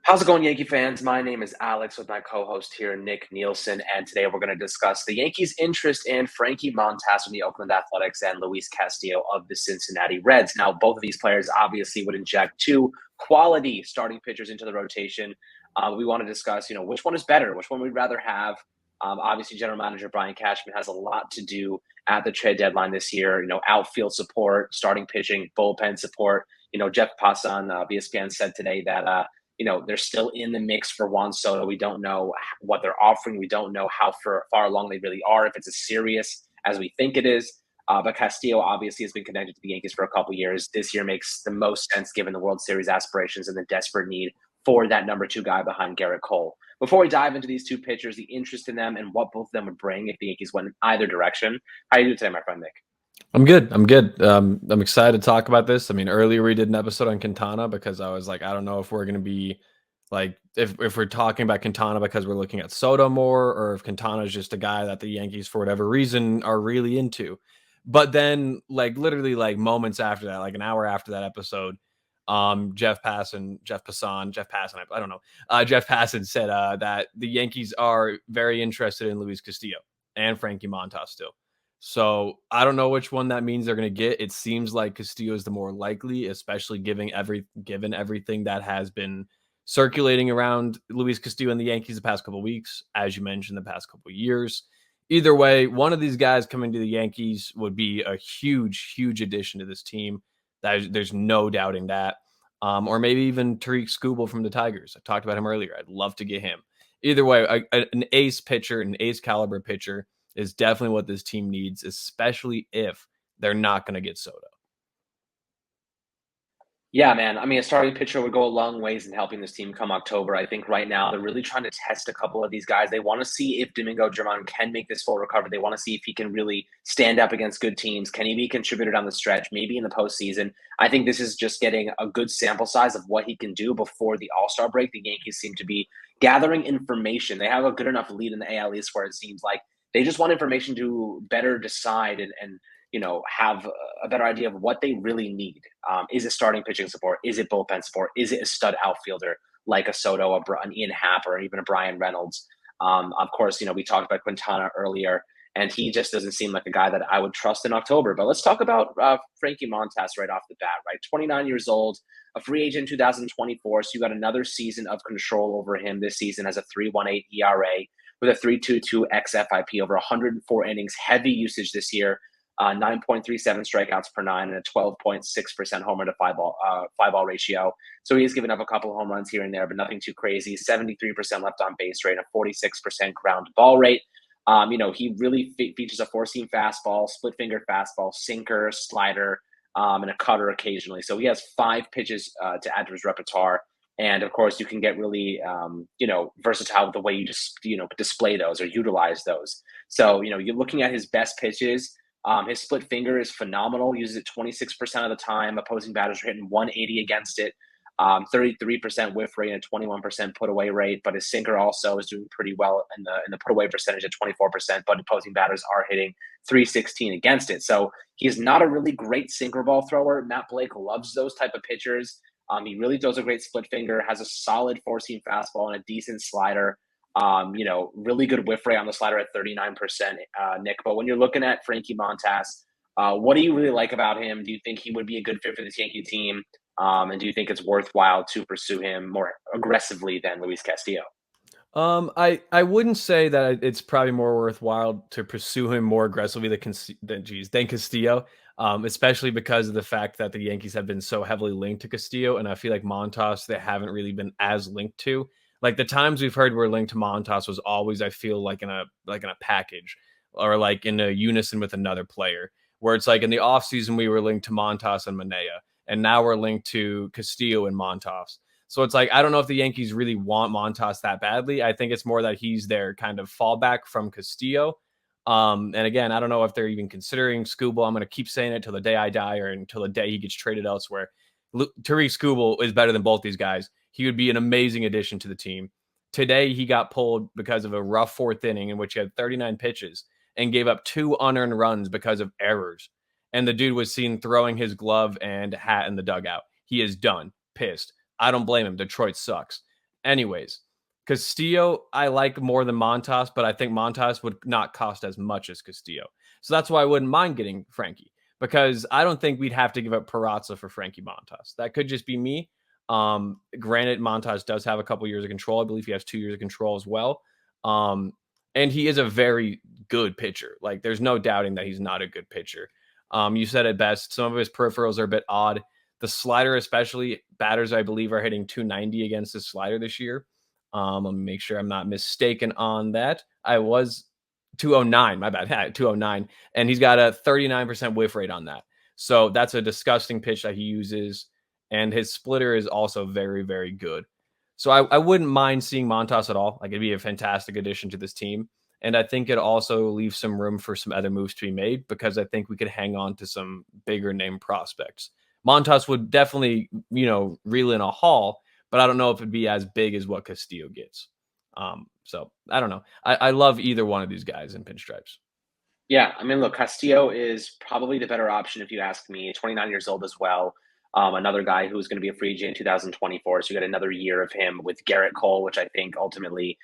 How's it going, Yankee fans? My name is Alex with my co-host here, Nick Nielsen, and today we're going to discuss the Yankees' interest in Frankie Montas from the Oakland Athletics and Luis Castillo of the Cincinnati Reds. Now, both of these players obviously would inject two quality starting pitchers into the rotation. We want to discuss, which one is better, which one we'd rather have. Obviously, General Manager Brian Cashman has a lot to do at the trade deadline this year. Outfield support, starting pitching, bullpen support. Jeff Passan of ESPN said today that they're still in the mix for Juan Soto. We don't know what they're offering. We don't know how far along they really are, if it's as serious as we think it is. But Castillo obviously has been connected to the Yankees for a couple years. This year makes the most sense given the World Series aspirations and the desperate need for that number two guy behind Garrett Cole. Before we dive into these two pitchers, the interest in them and what both of them would bring if the Yankees went in either direction. How you doing today, my friend Nick? I'm good. I'm good. I'm excited to talk about this. I mean, earlier we did an episode on Quintana because I was like, I don't know if we're going to be like, if we're talking about Quintana because we're looking at Soto more, or if Quintana is just a guy that the Yankees, for whatever reason, are really into. But then, like, literally, like moments after that, like an hour after that episode, Jeff Passan, I don't know, Jeff Passan said that the Yankees are very interested in Luis Castillo and Frankie Montas still. So I don't know which one that means they're going to get. It seems like Castillo is the more likely, especially given everything that has been circulating around Luis Castillo and the Yankees the past couple of weeks, as you mentioned, the past couple of years. Either way, one of these guys coming to the Yankees would be a huge, huge addition to this team. There's no doubting that. Or maybe even Tariq Skubal from the Tigers. I talked about him earlier. I'd love to get him. Either way, an ace pitcher, an ace caliber pitcher is definitely what this team needs, especially if they're not going to get Soto. Yeah, man. I mean, a starting pitcher would go a long ways in helping this team come October. I think right now they're really trying to test a couple of these guys. They want to see if Domingo Germán can make this full recovery. They want to see if he can really stand up against good teams. Can he be a contributor down the stretch, maybe in the postseason? I think this is just getting a good sample size of what he can do before the All-Star break. The Yankees seem to be gathering information. They have a good enough lead in the AL East where it seems like they just want information to better decide and have a better idea of what they really need. Is it starting pitching support? Is it bullpen support? Is it a stud outfielder like a Soto, an Ian Happ, or even a Brian Reynolds? Of course, we talked about Quintana earlier, and he just doesn't seem like a guy that I would trust in October. But let's talk about Frankie Montas right off the bat, right? 29 years old, a free agent in 2024. So you got another season of control over him this season as a 3.18 ERA with a 3.22 xFIP over 104 innings, heavy usage this year. 9.37 strikeouts per nine and a 12.6% homer to fly ball ratio. So he's given up a couple of home runs here and there, but nothing too crazy. 73% left on base rate, a 46% ground ball rate. He really features a four-seam fastball, split finger fastball, sinker, slider, and a cutter occasionally. So he has five pitches to add to his repertoire. And of course, you can get really, versatile with the way you just, display those or utilize those. So, you're looking at his best pitches. His split finger is phenomenal. Uses it 26% of the time. Opposing batters are hitting 180 against it. 33% whiff rate and a 21% put away rate. But his sinker also is doing pretty well in the put away percentage at 24%. But opposing batters are hitting 316 against it. So he's not a really great sinker ball thrower. Matt Blake loves those type of pitchers. He really throws a great split finger. Has a solid four seam fastball and a decent slider. Really good whiff rate on the slider at 39%, Nick. But when you're looking at Frankie Montas, what do you really like about him? Do you think he would be a good fit for this Yankee team? And do you think it's worthwhile to pursue him more aggressively than Luis Castillo? I wouldn't say that it's probably more worthwhile to pursue him more aggressively than Castillo. Especially because of the fact that the Yankees have been so heavily linked to Castillo, and I feel like Montas they haven't really been as linked to. Like the times we've heard we're linked to Montas was always, I feel like in a package or like in a unison with another player. Where it's like in the offseason we were linked to Montas and Manea, and now we're linked to Castillo and Montas. So it's like I don't know if the Yankees really want Montas that badly. I think it's more that he's their kind of fallback from Castillo. And again, I don't know if they're even considering Skubal. I'm going to keep saying it till the day I die or until the day he gets traded elsewhere. Tariq Skubal is better than both these guys. He would be an amazing addition to the team. Today, he got pulled because of a rough fourth inning in which he had 39 pitches and gave up two unearned runs because of errors. And the dude was seen throwing his glove and hat in the dugout. He is done, pissed. I don't blame him. Detroit sucks. Anyways, Castillo, I like more than Montas, but I think Montas would not cost as much as Castillo. So that's why I wouldn't mind getting Frankie, because I don't think we'd have to give up Peraza for Frankie Montas. That could just be me. Granted, Montas does have a couple years of control. I believe he has 2 years of control as well. And he is a very good pitcher. Like, there's no doubting that he's not a good pitcher. You said it best. Some of his peripherals are a bit odd. The slider, especially, batters, I believe, are hitting 290 against the slider this year. Let me make sure I'm not mistaken on that. I was 209, my bad, 209. And he's got a 39% whiff rate on that. So that's a disgusting pitch that he uses. And his splitter is also very, very good. So I wouldn't mind seeing Montas at all. Like, it'd be a fantastic addition to this team. And I think it also leaves some room for some other moves to be made, because I think we could hang on to some bigger name prospects. Montas would definitely, reel in a haul, but I don't know if it'd be as big as what Castillo gets. So I don't know. I love either one of these guys in pinstripes. Yeah, I mean, look, Castillo is probably the better option if you ask me. 29 years old as well. Another guy who's going to be a free agent in 2024. So you got another year of him with Garrett Cole, which I think ultimately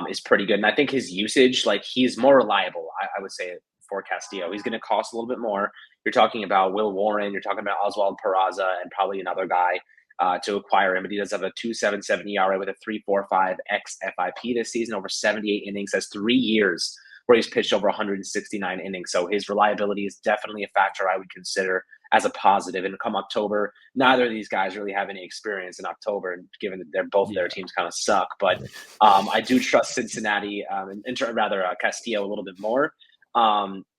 is pretty good. And I think his usage, like, he's more reliable, I would say, for Castillo. He's going to cost a little bit more. You're talking about Will Warren, you're talking about Oswald Peraza, and probably another guy to acquire him. But he does have a 2.77 ERA with a 3.45 xFIP this season, over 78 innings. Has 3 years where he's pitched over 169 innings. So his reliability is definitely a factor I would consider as a positive. And come October, neither of these guys really have any experience in October, and given that their teams kind of suck. But I do trust Cincinnati, and rather Castillo, a little bit more.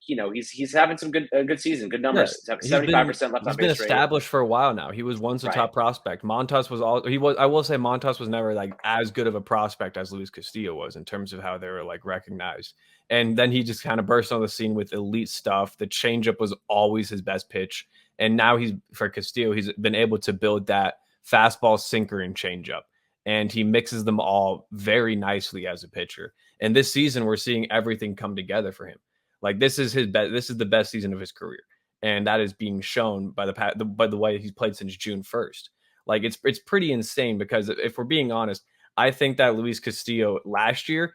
He's having some good season, good numbers. 75% left on base rate. He's been established for a while now. He was once a top prospect. Montas was I will say Montas was never like as good of a prospect as Luis Castillo was in terms of how they were like recognized. And then he just kind of burst on the scene with elite stuff. The changeup was always his best pitch. And now for Castillo, he's been able to build that fastball, sinker, and changeup. And he mixes them all very nicely as a pitcher. And this season, we're seeing everything come together for him. Like, this is the best season of his career. And that is being shown by the way he's played since June 1st. Like, it's pretty insane, because if we're being honest, I think that Luis Castillo last year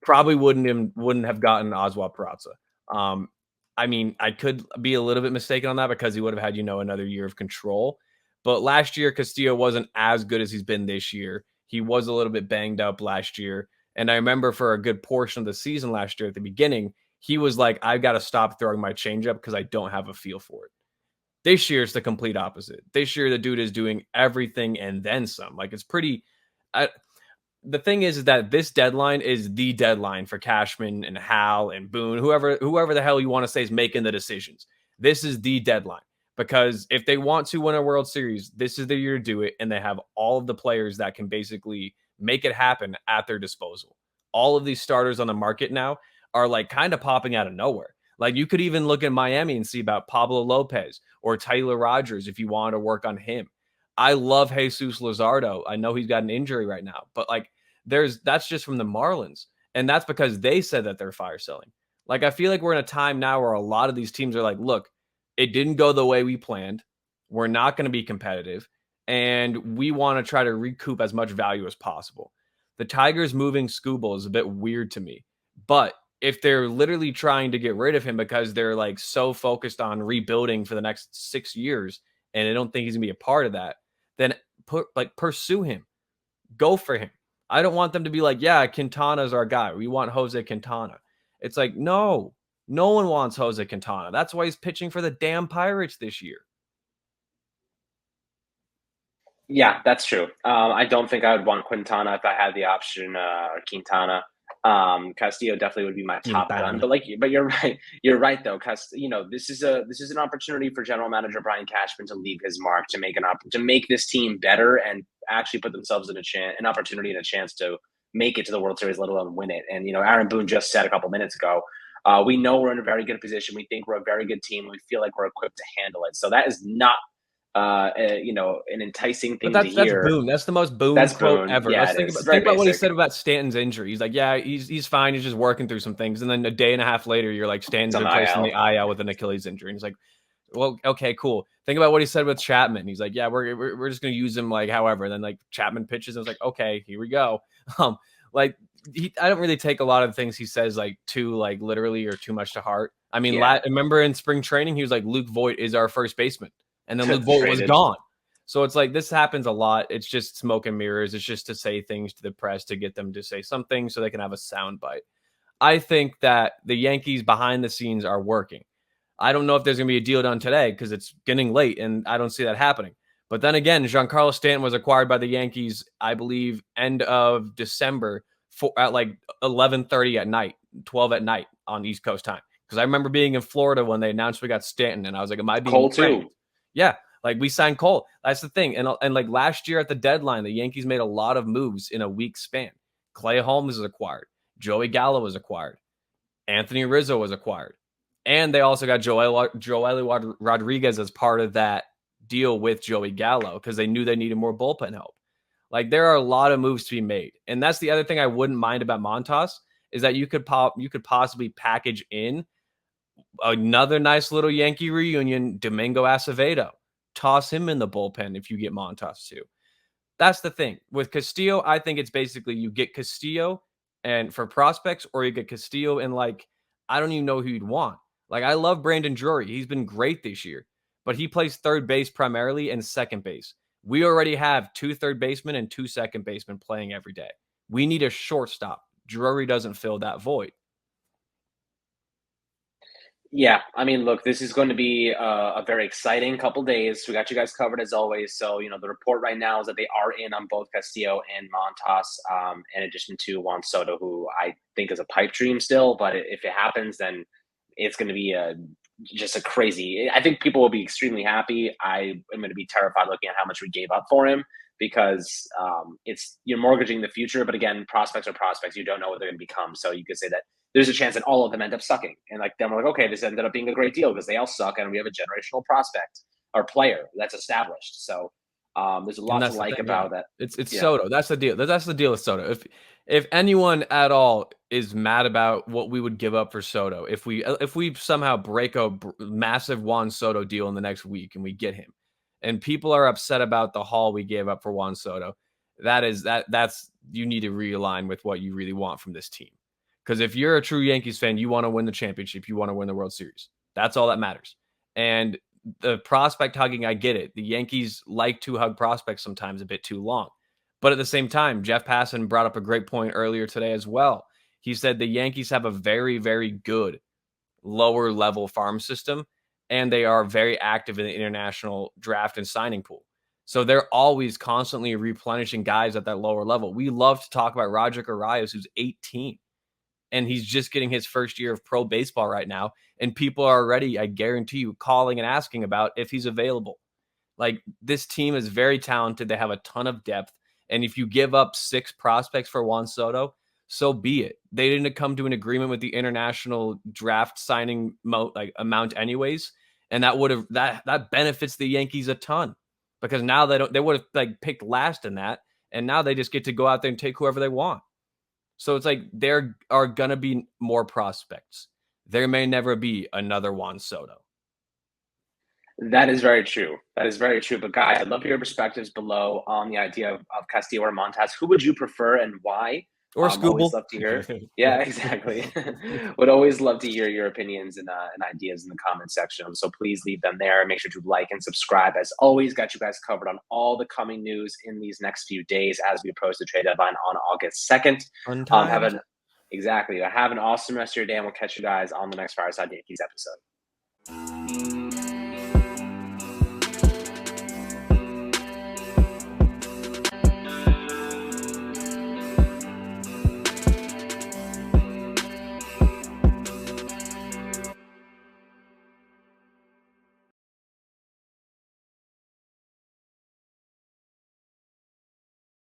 probably wouldn't have gotten Oswald Peraza. I mean, I could be a little bit mistaken on that, because he would have had, another year of control. But last year, Castillo wasn't as good as he's been this year. He was a little bit banged up last year. And I remember for a good portion of the season last year at the beginning, he was like, I've got to stop throwing my changeup because I don't have a feel for it. This year, it's the complete opposite. This year, the dude is doing everything and then some. Like, it's pretty... the thing is that this deadline is the deadline for Cashman and Hal and Boone, whoever the hell you want to say is making the decisions. This is the deadline, because if they want to win a World Series, this is the year to do it, and they have all of the players that can basically make it happen at their disposal. All of these starters on the market now are like kind of popping out of nowhere. Like, you could even look at Miami and see about Pablo Lopez or Taylor Rogers if you want to work on him. I love Jesus Luzardo. I know he's got an injury right now, but like, that's just from the Marlins. And that's because they said that they're fire selling. Like, I feel like we're in a time now where a lot of these teams are like, look, it didn't go the way we planned. We're not going to be competitive. And we want to try to recoup as much value as possible. The Tigers moving Skubal is a bit weird to me. But if they're literally trying to get rid of him because they're like so focused on rebuilding for the next 6 years, and they don't think he's going to be a part of that, then pursue him. Go for him. I don't want them to be like, yeah, Quintana's our guy. We want Jose Quintana. It's like, no one wants Jose Quintana. That's why he's pitching for the damn Pirates this year. Yeah, that's true. I don't think I would want Quintana if I had the option, or Quintana. Castillo definitely would be my top gun. But you're right. You're right though, because this is an opportunity for General Manager Brian Cashman to leave his mark, to make this team better and actually put themselves in an opportunity and a chance to make it to the World Series, let alone win it. And Aaron Boone just said a couple minutes ago, we know we're in a very good position. We think we're a very good team. We feel like we're equipped to handle it. So that is not an enticing thing to hear. That's Boone. That's the most Boone quote ever. Yeah, Let's think about what he said about Stanton's injury. He's like, yeah, he's fine. He's just working through some things. And then a day and a half later, you're like, Stanton's replacing the IL with an Achilles injury. And he's like, Well, okay, cool. Think about what he said with Chapman. He's like, yeah, we're just gonna use him like however. And then like Chapman pitches, and I was like, okay, here we go. Um, like I don't really take a lot of things he says like too like literally or too much to heart. I mean, Yeah, remember in spring training, he was like, Luke Voigt is our first baseman, and then Luke Voigt was traded. gone. So it's like this happens a lot. It's just smoke and mirrors. It's just to say things to the press to get them to say something so they can have a sound bite. I think that the Yankees behind the scenes are working. I don't know if there's going to be a deal done today because it's getting late and I don't see that happening. But then again, Giancarlo Stanton was acquired by the Yankees, I believe, end of December at like 11:30 at night, 12 at night on East Coast time. Because I remember being in Florida when they announced we got Stanton, and I was like, "Am I being Cole pranked?" too. Yeah, like we signed Cole. That's the thing. And like last year at the deadline, the Yankees made a lot of moves in a week span. Clay Holmes was acquired. Joey Gallo was acquired. Anthony Rizzo was acquired. And they also got Joely Rodriguez as part of that deal with Joey Gallo because they knew they needed more bullpen help. Like there are a lot of moves to be made. And that's the other thing I wouldn't mind about Montas is that you could possibly package in another nice little Yankee reunion, Domingo Acevedo. Toss him in the bullpen if you get Montas too. That's the thing with Castillo. I think it's basically you get Castillo and for prospects, or you get Castillo and like I don't even know who you'd want. Like I love Brandon Drury. He's been great this year, but he plays third base primarily and second base. We already have two third basemen and two second basemen playing every day. We need a shortstop. Drury doesn't fill that void. Yeah, I mean, look, this is going to be a very exciting couple days. We got you guys covered as always. So, the report right now is that they are in on both Castillo and Montas, in addition to Juan Soto, who I think is a pipe dream still. But if it happens, then it's going to be just a crazy. I think people will be extremely happy. I am going to be terrified looking at how much we gave up for him because it's you're mortgaging the future. But again, prospects are prospects. You don't know what they're going to become. So you could say that there's a chance that all of them end up sucking. And like then we're like, okay, this ended up being a great deal because they all suck and we have a generational prospect or player that's established. So there's a And lot to that's the like thing, yeah. about that. It's Yeah. Soto. That's the deal. That's the deal with Soto. If anyone at all is mad about what we would give up for Soto, if we somehow break a massive Juan Soto deal in the next week and we get him, and people are upset about the haul we gave up for Juan Soto, that's you need to realign with what you really want from this team. Because if you're a true Yankees fan, you want to win the championship, you want to win the World Series. That's all that matters. And the prospect hugging, I get it. The Yankees like to hug prospects sometimes a bit too long. But at the same time, Jeff Passan brought up a great point earlier today as well. He said the Yankees have a very, very good lower level farm system, and they are very active in the international draft and signing pool. So they're always constantly replenishing guys at that lower level. We love to talk about Roger Arias, who's 18 and he's just getting his first year of pro baseball right now. And people are already, I guarantee you, calling and asking about if he's available. Like this team is very talented. They have a ton of depth. And if you give up 6 prospects for Juan Soto, so be it. They didn't come to an agreement with the international draft signing amount anyways. And that would have that benefits the Yankees a ton because now they would have like picked last in that. And now they just get to go out there and take whoever they want. So it's like there are going to be more prospects. There may never be another Juan Soto. That is very true. That is very true. But guys, I'd love your perspectives below on the idea of Castillo or Montas. Who would you prefer and why? Or Always Scooble. love to hear. Yeah, exactly. Would always love to hear your opinions and ideas in the comment section. So please leave them there. Make sure to like and subscribe. As always, got you guys covered on all the coming news in these next few days as we approach the trade deadline on August 2nd. Fun Have times. an exactly. Have an awesome rest of your day, and we'll catch you guys on the next Fireside Yankees episode.